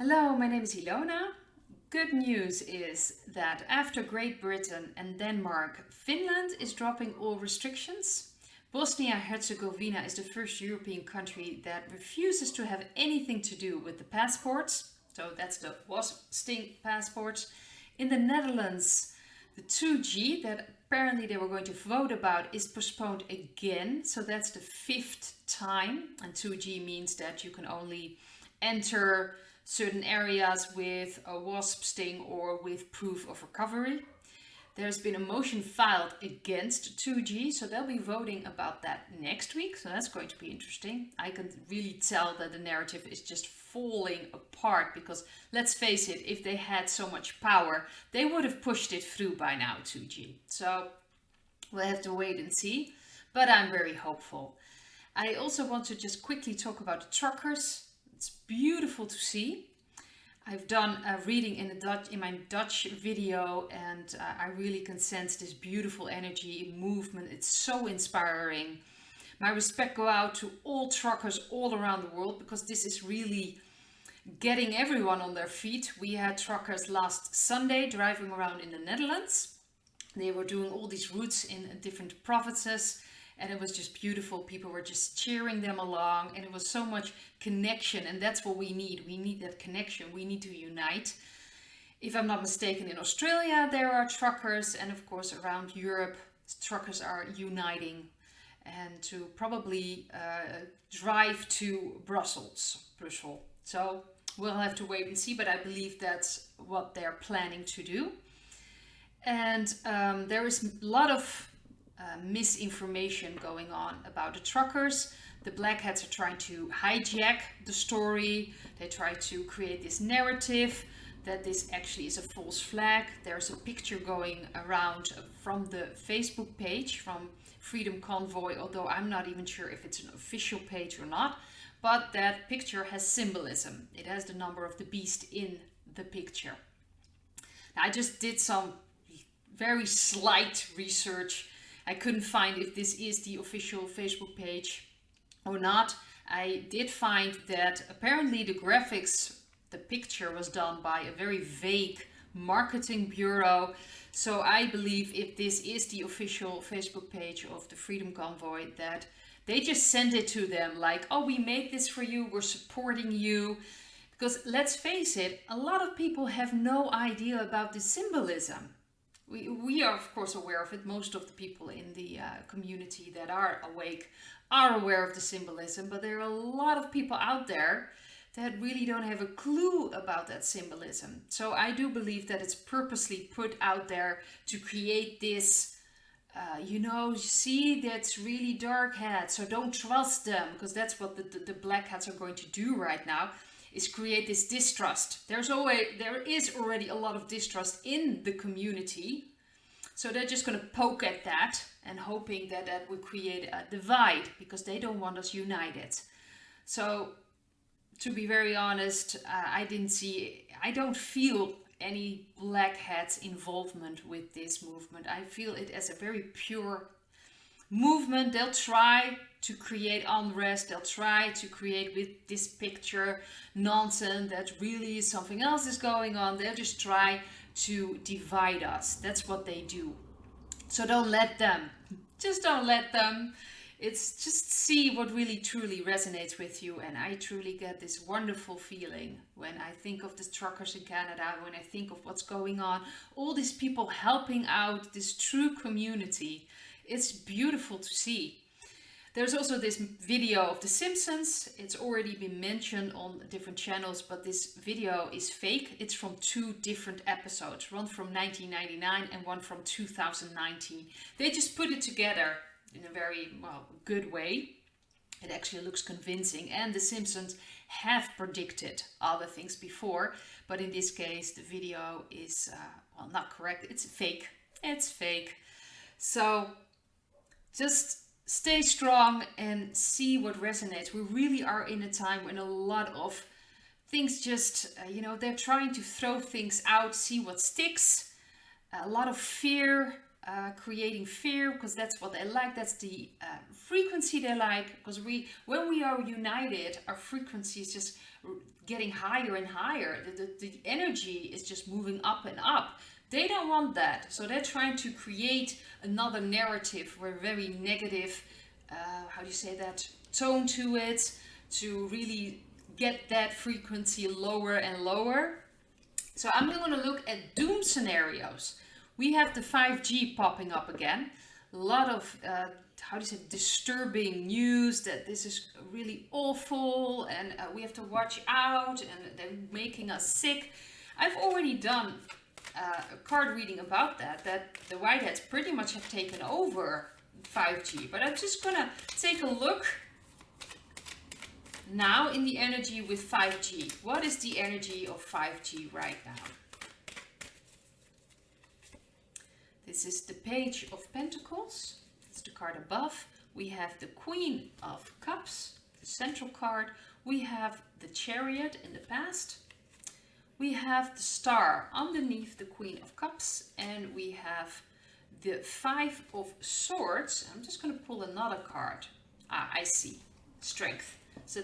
Hello, my name is Ilona. Good news is that after Great Britain and Denmark, Finland is dropping all restrictions. Bosnia-Herzegovina is the first European country that refuses to have anything to do with the passports. So that's the wasp sting passports. In the Netherlands, the 2G that apparently they were going to vote about is postponed again. So that's the fifth time. And 2G means that you can only enter certain areas with a wasp sting or with proof of recovery. There's been a motion filed against 2G, so they'll be voting about that next week. So that's going to be interesting. I can really tell that the narrative is just falling apart because let's face it, if they had so much power, they would have pushed it through by now, 2G. So we'll have to wait and see, but I'm very hopeful. I also want to just quickly talk about the truckers. It's beautiful to see. I've done a reading in my Dutch video, and I really can sense this beautiful energy, movement. It's so inspiring. My respect go out to all truckers all around the world because this is really getting everyone on their feet. We had truckers last Sunday driving around in the Netherlands. They were doing all these routes in different provinces, and it was just beautiful. People were just cheering them along, and it was so much connection, and that's what we need. We need that connection. We need to unite. If I'm not mistaken, in Australia there are truckers, and of course around Europe truckers are uniting and to probably drive to Brussels. So we'll have to wait and see, but I believe that's what they're planning to do. And there is a lot of misinformation going on about the truckers. The black hats are trying to hijack the story. They try to create this narrative that this actually is a false flag. There's a picture going around from the Facebook page from Freedom Convoy, although I'm not even sure if it's an official page or not. But that picture has symbolism. It has the number of the beast in the picture. Now, I just did some very slight research. I couldn't find if this is the official Facebook page or not. I did find that apparently the graphics, the picture was done by a very vague marketing bureau. So I believe if this is the official Facebook page of the Freedom Convoy, that they just send it to them like, oh, we made this for you, we're supporting you. Because let's face it, a lot of people have no idea about the symbolism. We are, of course, aware of it. Most of the people in the community that are awake are aware of the symbolism, but there are a lot of people out there that really don't have a clue about that symbolism. So I do believe that it's purposely put out there to create this, you see, that's really dark hats, so don't trust them, because that's what the black hats are going to do right now, is create this distrust. There is already a lot of distrust in the community. So they're just going to poke at that and hoping that that will create a divide because they don't want us united. So to be very honest, I don't feel any black hat involvement with this movement. I feel it as a very pure movement. They'll try to create unrest. They'll try to create with this picture nonsense that really something else is going on. They'll just try to divide us. That's what they do. So don't let them. Just don't let them. It's just see what really truly resonates with you. And I truly get this wonderful feeling when I think of the truckers in Canada, when I think of what's going on, all these people helping out this true community. It's beautiful to see. There's also this video of The Simpsons. It's already been mentioned on different channels, but this video is fake. It's from two different episodes, one from 1999 and one from 2019. They just put it together in a very, good way. It actually looks convincing, and The Simpsons have predicted other things before, but in this case the video is, not correct. It's fake. It's fake. So just stay strong and see what resonates. We really are in a time when a lot of things just, they're trying to throw things out, see what sticks. A lot of fear, creating fear, because that's what they like. That's the frequency they like, because when we are united, our frequency is just getting higher and higher. The energy is just moving up and up. They don't want that, so they're trying to create another narrative where very negative, how do you say that, tone to it, to really get that frequency lower and lower. So I'm going to look at doom scenarios. We have the 5G popping up again. A lot of, how do you say, disturbing news that this is really awful and we have to watch out and they're making us sick. I've already done a card reading about that the Whiteheads pretty much have taken over 5G. But I'm just going to take a look now in the energy with 5G. What is the energy of 5G right now? This is the Page of Pentacles. It's the card above. We have the Queen of Cups, the central card. We have the Chariot in the past. We have the Star underneath the Queen of Cups. And we have the Five of Swords. I'm just going to pull another card. I see. Strength. So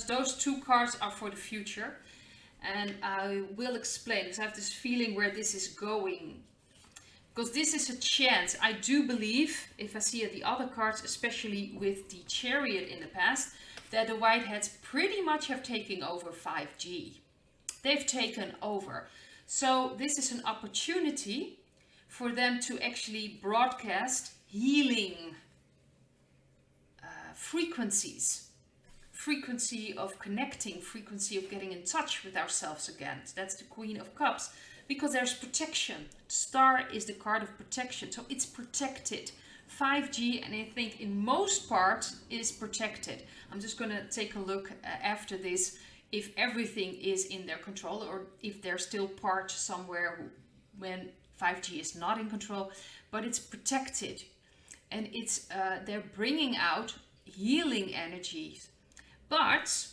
those two cards are for the future. And I will explain, because I have this feeling where this is going. Because this is a chance. I do believe, if I see the other cards, especially with the Chariot in the past, that the Whiteheads pretty much have taken over 5G. They've taken over. So this is an opportunity for them to actually broadcast healing frequencies. Frequency of connecting, frequency of getting in touch with ourselves again. So that's the Queen of Cups. Because there's protection. Star is the card of protection. So it's protected. 5G, and I think in most parts, is protected. I'm just going to take a look after this if everything is in their control, or if there's still parts somewhere when 5G is not in control. But it's protected. And it's they're bringing out healing energies. But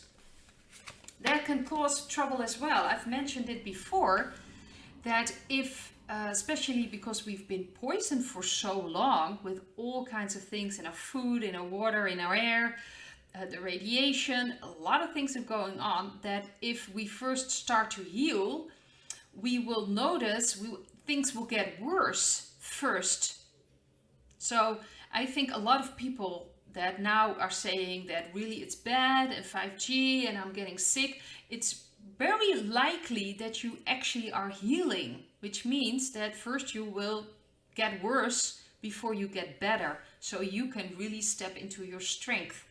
that can cause trouble as well. I've mentioned it before, that if, especially because we've been poisoned for so long with all kinds of things in our food, in our water, in our air, the radiation, a lot of things are going on, that if we first start to heal, we will notice things will get worse first. So I think a lot of people that now are saying that really it's bad and 5G and I'm getting sick, it's very likely that you actually are healing, which means that first you will get worse before you get better, so you can really step into your strength.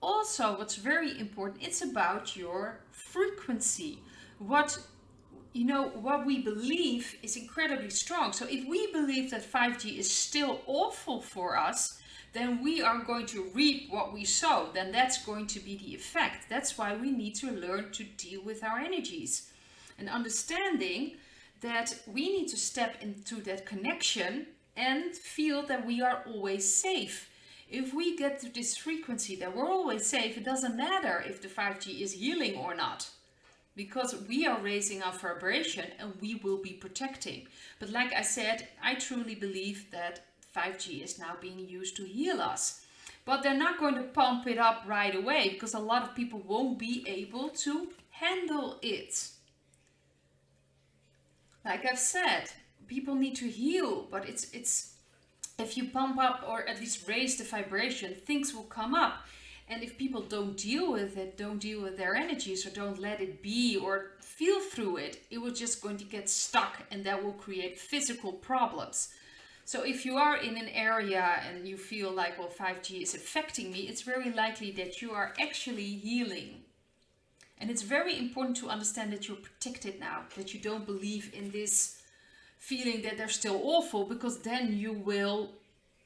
Also, what's very important, it's about your frequency. What we believe is incredibly strong. So if we believe that 5G is still awful for us, then we are going to reap what we sow. Then that's going to be the effect. That's why we need to learn to deal with our energies. And understanding that we need to step into that connection and feel that we are always safe. If we get to this frequency that we're always safe, it doesn't matter if the 5G is healing or not. Because we are raising our vibration and we will be protecting. But like I said, I truly believe that 5G is now being used to heal us. But they're not going to pump it up right away, because a lot of people won't be able to handle it. Like I've said, people need to heal, but it's if you pump up or at least raise the vibration, things will come up. And if people don't deal with it, don't deal with their energies, or don't let it be or feel through it, it will just going to get stuck, and that will create physical problems. So if you are in an area and you feel like, well, 5G is affecting me, it's very likely that you are actually healing. And it's very important to understand that you're protected now, that you don't believe in this feeling that they're still awful, because then you will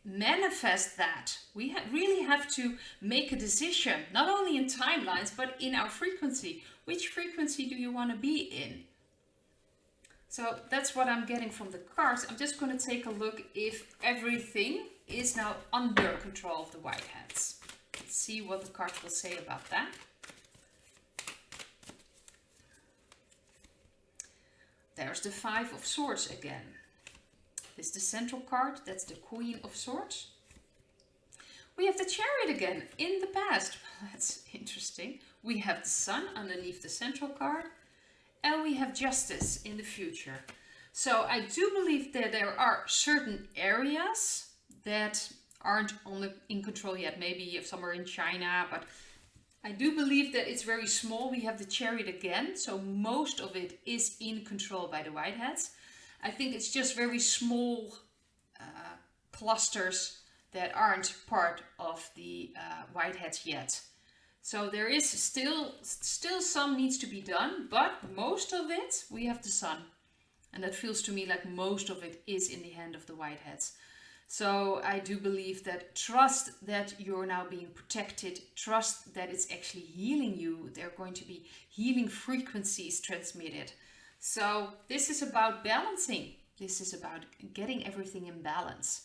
manifest that. We really have to make a decision, not only in timelines, but in our frequency. Which frequency do you want to be in? So that's what I'm getting from the cards. I'm just going to take a look if everything is now under control of the Whiteheads. Let's see what the cards will say about that. There's the Five of Swords again. This is the central card. That's the Queen of Swords. We have the Chariot again in the past. That's interesting. We have the Sun underneath the central card. And we have Justice in the future. So I do believe that there are certain areas that aren't in control yet. Maybe somewhere in China, but I do believe that it's very small. We have the Chariot again, so most of it is in control by the Whiteheads. I think it's just very small clusters that aren't part of the Whiteheads yet. So there is still some needs to be done, but most of it, we have the Sun. And that feels to me like most of it is in the hand of the Whiteheads. So I do believe that trust that you're now being protected, trust that it's actually healing you. There are going to be healing frequencies transmitted. So this is about balancing. This is about getting everything in balance,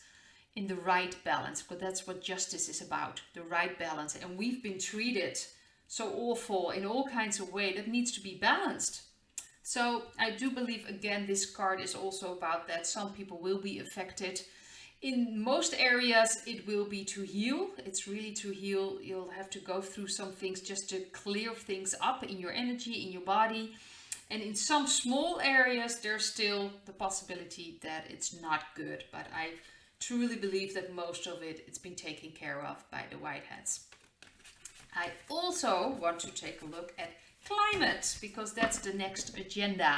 in the right balance, because that's what justice is about, the right balance. And we've been treated so awful in all kinds of ways that needs to be balanced. So I do believe, again, this card is also about that. Some people will be affected. In most areas, it will be to heal. It's really to heal. You'll have to go through some things just to clear things up in your energy, in your body. And in some small areas, there's still the possibility that it's not good. But I truly believe that most of it, it's been taken care of by the Whiteheads. I also want to take a look at climate, because that's the next agenda.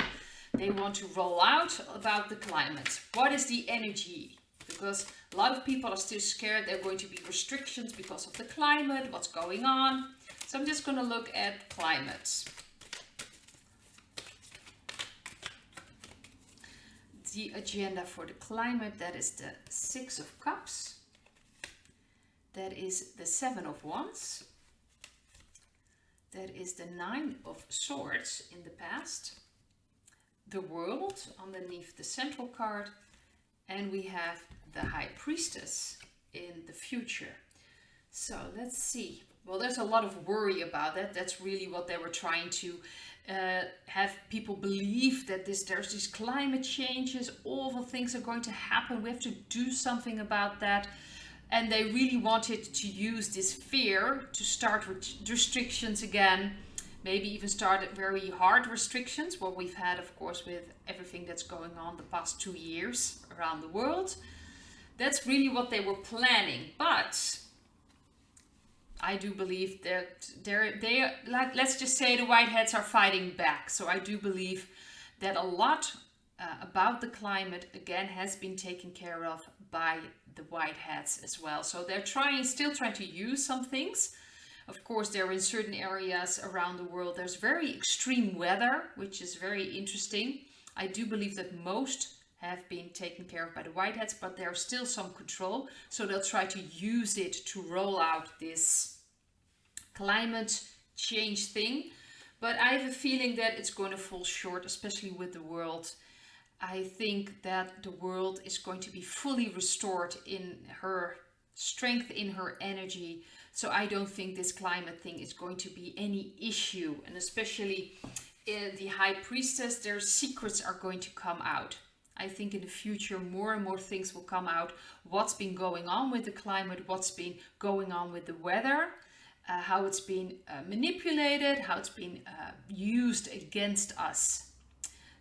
They want to roll out about the climate. What is the energy? Because a lot of people are still scared there are going to be restrictions because of the climate, what's going on. So I'm just going to look at climate. The agenda for the climate, that is the Six of Cups. That is the Seven of Wands. That is the Nine of Swords in the past. The World underneath the central card. And we have the High Priestess in the future. So let's see. Well, there's a lot of worry about that. That's really what they were trying to have people believe, that there's these climate changes, awful things are going to happen. We have to do something about that. And they really wanted to use this fear to start restrictions again. Maybe even start very hard restrictions, what we've had, of course, with everything that's going on the past 2 years around the world. That's really what they were planning. But I do believe that let's just say the Whiteheads are fighting back. So I do believe that a lot about the climate, again, has been taken care of by the Whiteheads as well. So they're still trying to use some things. Of course, there are in certain areas around the world, there's very extreme weather, which is very interesting. I do believe that most have been taken care of by the Whiteheads, but there's still some control. So they'll try to use it to roll out this climate change thing. But I have a feeling that it's going to fall short, especially with the world. I think that the world is going to be fully restored in her strength, in her energy. So I don't think this climate thing is going to be any issue. And especially in the High Priestess, their secrets are going to come out. I think in the future more and more things will come out. What's been going on with the climate, what's been going on with the weather, how it's been manipulated, how it's been used against us.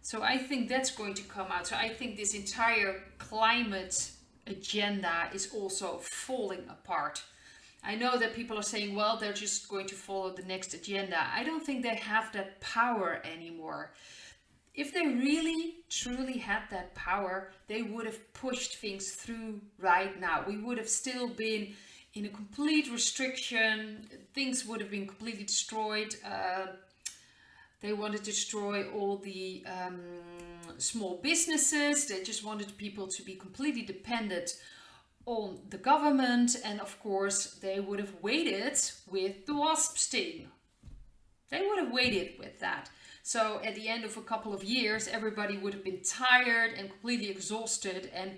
So I think that's going to come out. So I think this entire climate agenda is also falling apart. I know that people are saying, well, they're just going to follow the next agenda. I don't think they have that power anymore. If they really, truly had that power, they would have pushed things through right now. We would have still been in a complete restriction. Things would have been completely destroyed. They wanted to destroy all the small businesses. They just wanted people to be completely dependent on the government. And of course, they would have waited with the wasp sting. They would have waited with that. So at the end of a couple of years, everybody would have been tired and completely exhausted, and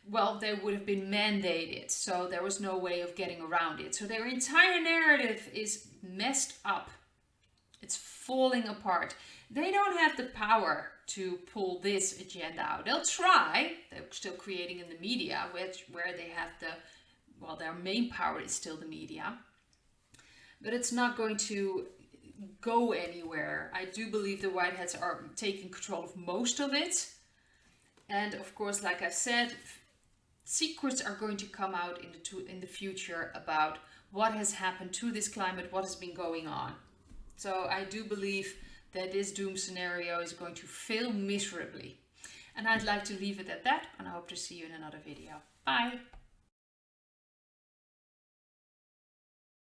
well, they would have been mandated. So there was no way of getting around it. So their entire narrative is messed up. It's falling apart. They don't have the power to pull this agenda out. They'll try. They're still creating in the media, where they have the well, their main power is still the media, but it's not going to go anywhere. I do believe the white hats are taking control of most of it. And of course, like I said, secrets are going to come out in the future about what has happened to this climate, what has been going on. So I do believe that this doom scenario is going to fail miserably. And I'd like to leave it at that, and I hope to see you in another video. Bye!